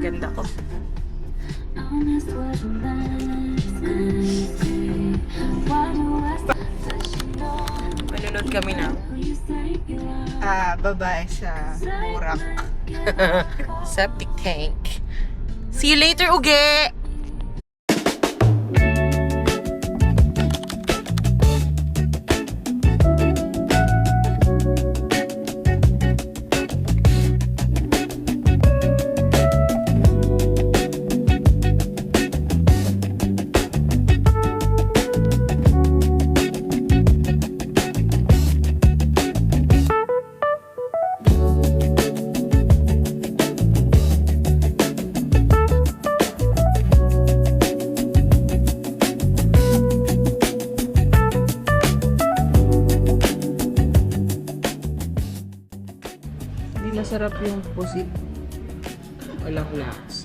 Ganda ko. Manunod kami na. Babae sa Murak. Septic tank. See you later, Uge! Masarap yung pusit. Walang lakas.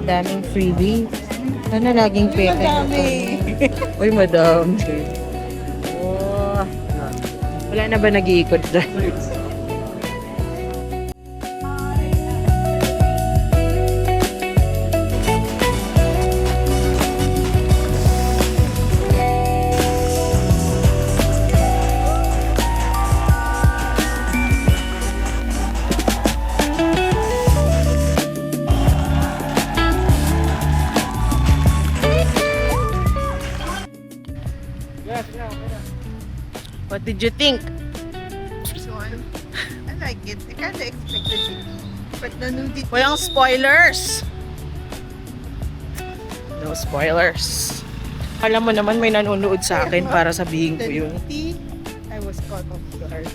Daming freebie. Sana laging peke. Madami. Uy, madam. Oh. Wala na ba nag-iikot dyan? What did you think? So, I like it. I kind of expected it. But nanundit. Walang spoilers! No spoilers. Alam mo naman may nanonood sa akin para sabihin ko yun. I was caught off guard.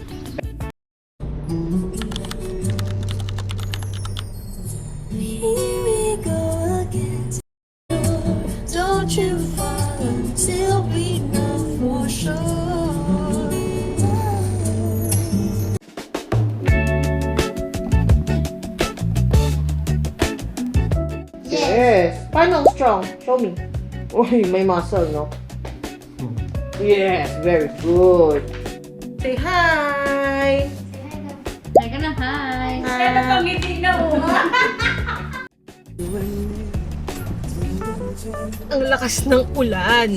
Here we go again. Don't you fall until we know for sure. Yes! Paano ang strong? Show me. Uy, may muscle, no? Yes, very good. Say hi! Teka na, hi. Ang lakas ng ulan.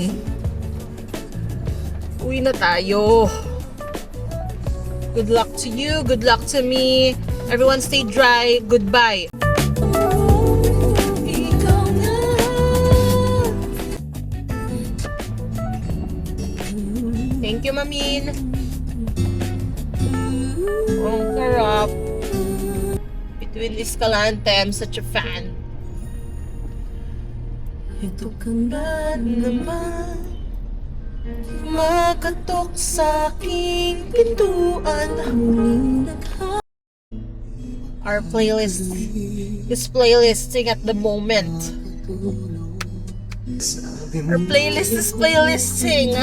Uwi na tayo. Good luck to you. Good luck to me. Everyone stay dry. Goodbye. Ikaw na. Thank you, Mamin. Ang sarap. Between Escalante, I'm such a fan. Ito ka na naman. Makatok sa aking pintuan. Our playlist is playlisting at the moment. Our playlist is playlisting.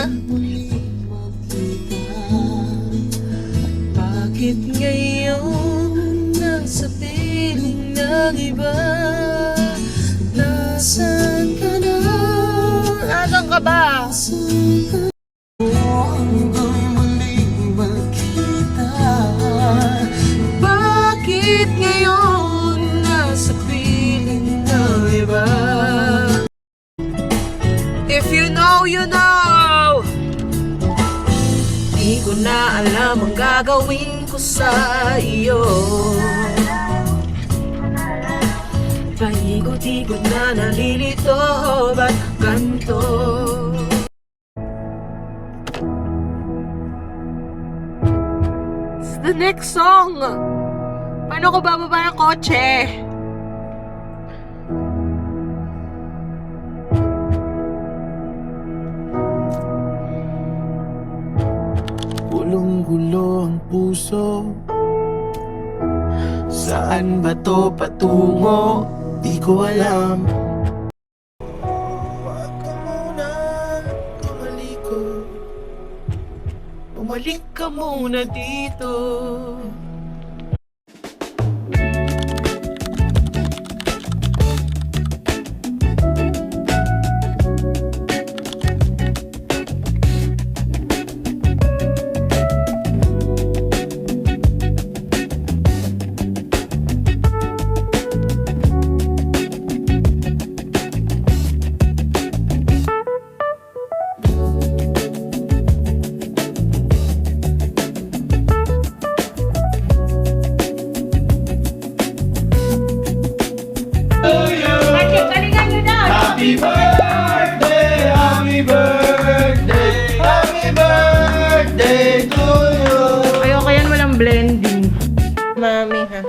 Bakit ngayon nasa piling ng iba? Nasaan ka na? Nasaan ka ba? Bakit ngayon nasa piling ng iba? If you know, you know. Di ko na alam ang gagawin ko sa iyo. Paikot-ikot na nalilito, ba't ganito? It's the next song! Paano ko bababa ng kotse? Gulong-gulo ang puso. Saan ba to patungo? Di ko alam. Wag ka munang bumalik ka muna dito. Happy birthday, happy birthday, happy birthday to you. Ayoko yan, walang blending. Mami, ha?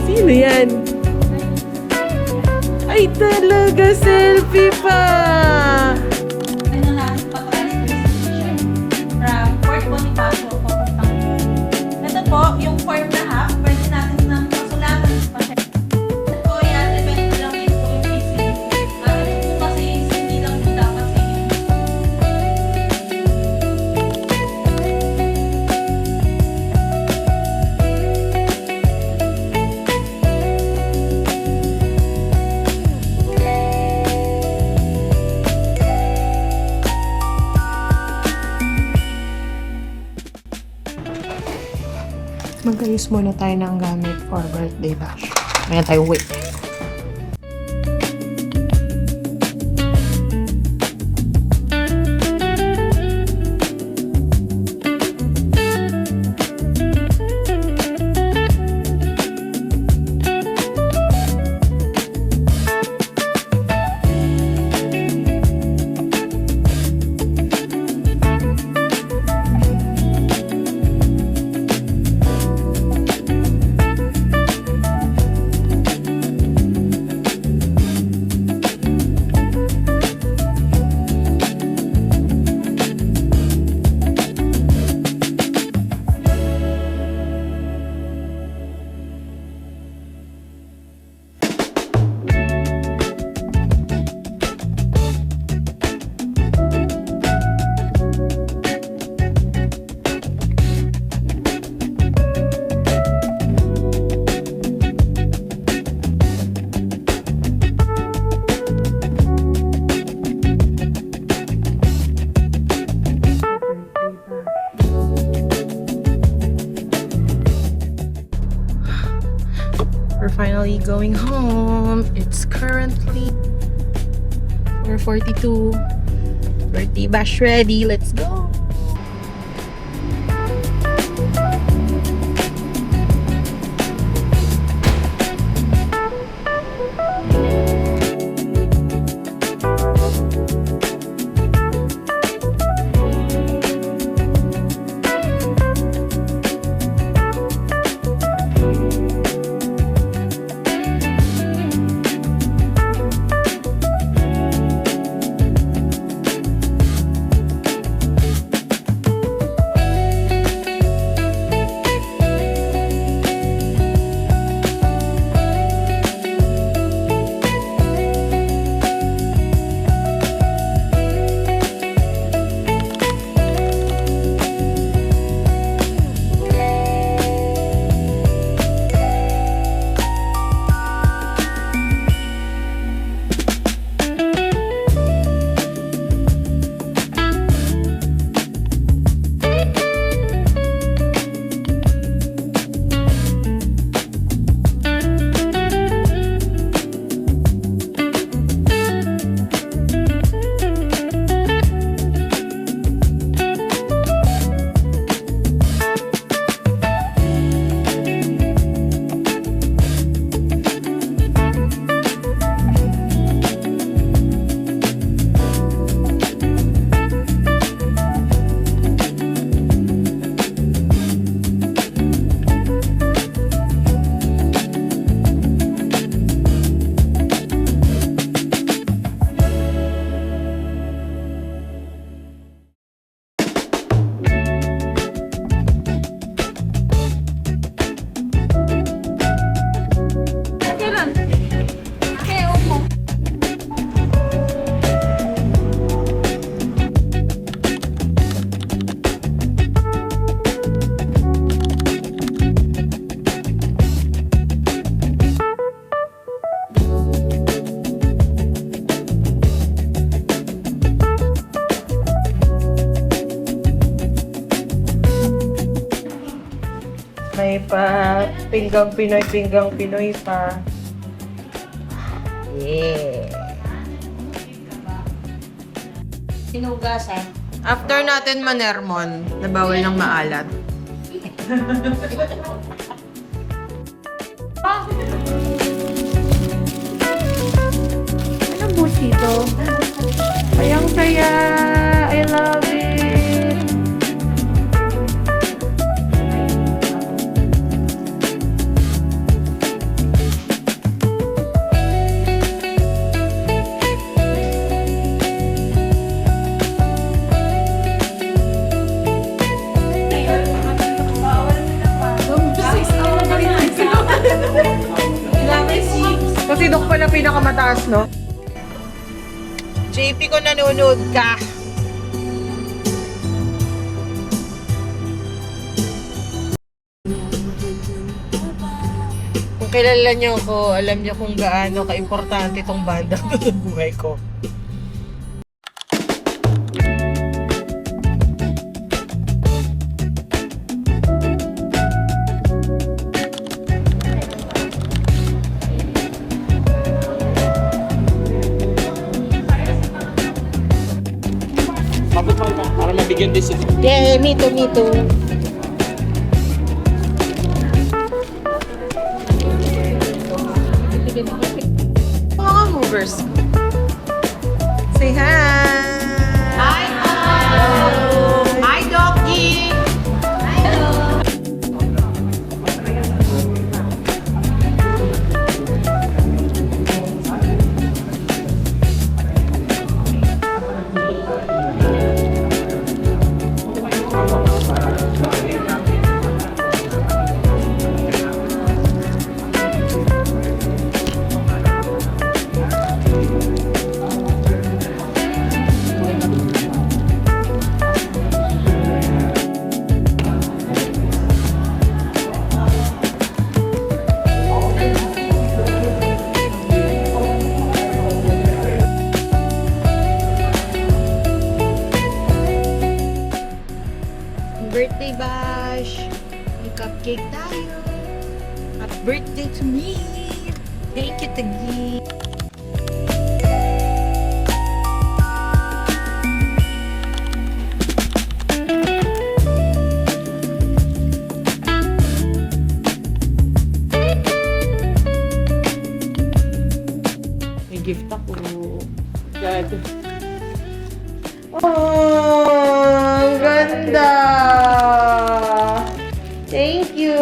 Sino yan? Ay, talaga, selfie pa! Ano natin pa-transfer from Fort Bonifacio papuntang. Ito po, yung form na half, pwede natin nang pasulatan pa siya. Ito po yan, depende lang yun po yung PC. Ito po kasi hindi lang po dapat sa inyo. Mag-ayos muna tayo ng gamit for birthday bash. Ngayon tayo wait. We're finally going home. It's currently 4:42. Birthday bash ready. Let's go. pa. Pinggang Pinoy pa. Yeah. Hinugasan. After natin manermon, nabawal ng maalat. Anong busito? Ayang saya. I love it. Kasi doon pala pinakamataas, no? JP ko nanonood ka. Kung kilala niyo ako, alam niyo kung gaano ka-importante itong banda sa buhay ko. Para mabigyan din sila. Yeah, me too, me too. Mga movers. Say hi! Hi, Hi, Doggy! Birthday bash! May cupcake tayo! Happy birthday to me! Thank you, Tagi! May gift ako. God. Oh, ang ganda! Thank you!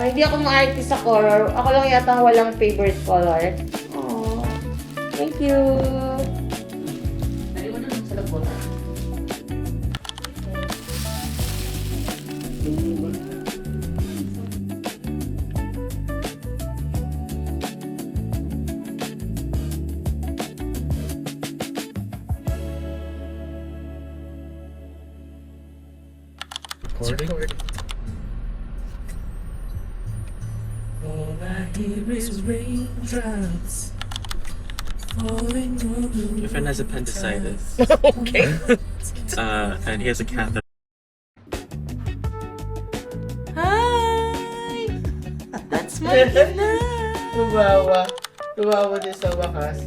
Hindi ako ma-artist sa color. Ako lang yata walang favorite color. Oh, thank you! Recording. All I hear is raindrops falling on me. My friend has appendicitis. Okay. And he has a cat that Hi! That's my ina! Tumawa. Tumawa din sa wakas.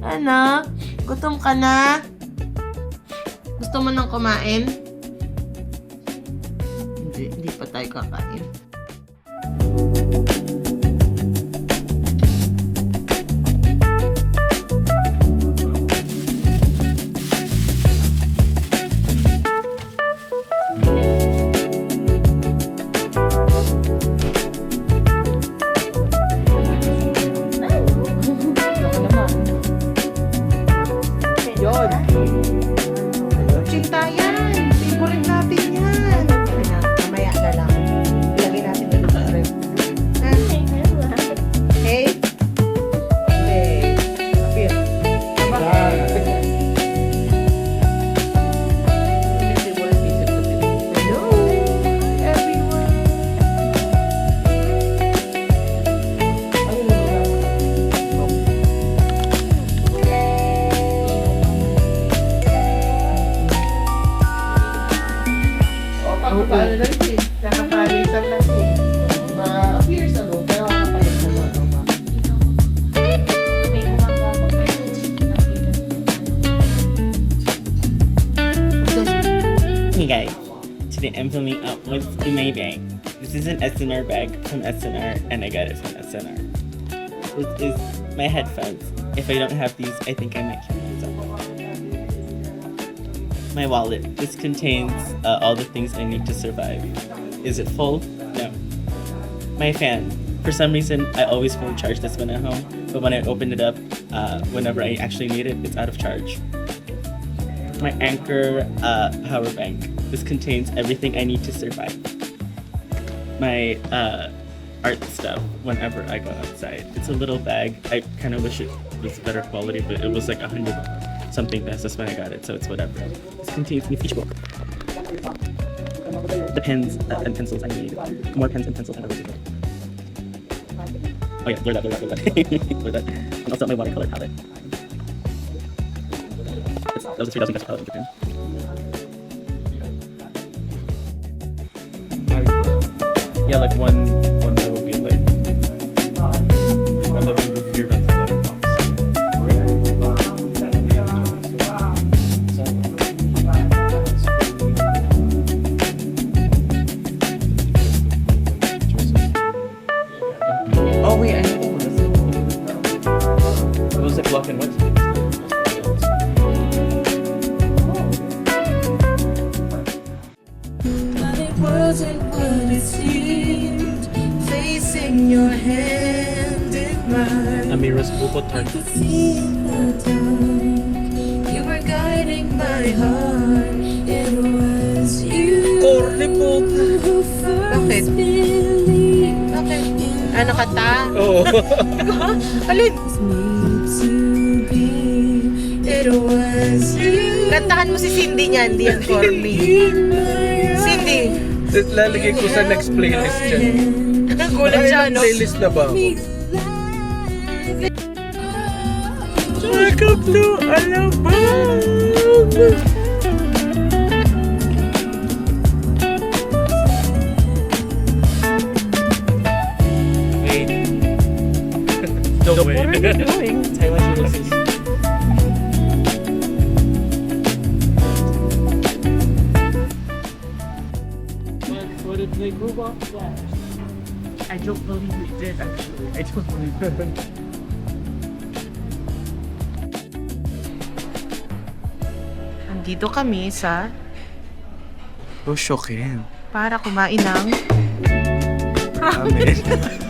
Ano? Gutom ka na? Gusto mo nang kumain? Hindi pa tayo kakain. Yun. Cinta yan. Favorite natin yan. Mamaya na lang. Ilagay natin dito sa ref. I'm filming what's in my bag. This is an SNR bag from SNR, and I got it from SNR. This is my headphones. If I don't have these, I think I might carry these up. My wallet. This contains all the things I need to survive. Is it full? No. My fan. For some reason, I always phone charge this one at home, but when I open it up, whenever I actually need it, it's out of charge. My Anchor power bank. This contains everything I need to survive. My art stuff whenever I go outside. It's a little bag. I kind of wish it was better quality, but it was like 100 something pesos when I got it, so it's whatever. This contains my speech book. The pens and pencils I need. More pens and pencils and everything. Oh yeah, blur that. Blur that. And also my watercolor palette. That was a 3,000 peso palette in Japan. Yeah, like one that would be like a living room here runs a letter box. Oh wait, I know this. It was like black and white. But it wasn't what it seemed. Facing your hand in mine. Amira's Buko Tart. Could see in the dark. You were guiding my heart. It was you. Who first Bakit? believed Ano ka ta? Oh. Alin? to be. It was you. Kantahan mo si Cindy niyan, hindi yan for me. Cindy! Lalagay ko sa next playlist dyan. Gulat siya, no? Playlist na ba ako? Welcome to Alabang! Wait. No way. What are you doing? Taiwan Ulysses. What did they move off? I don't believe we did actually. I don't believe it. Andito kami sa Bushokin. para kumain ng Amen.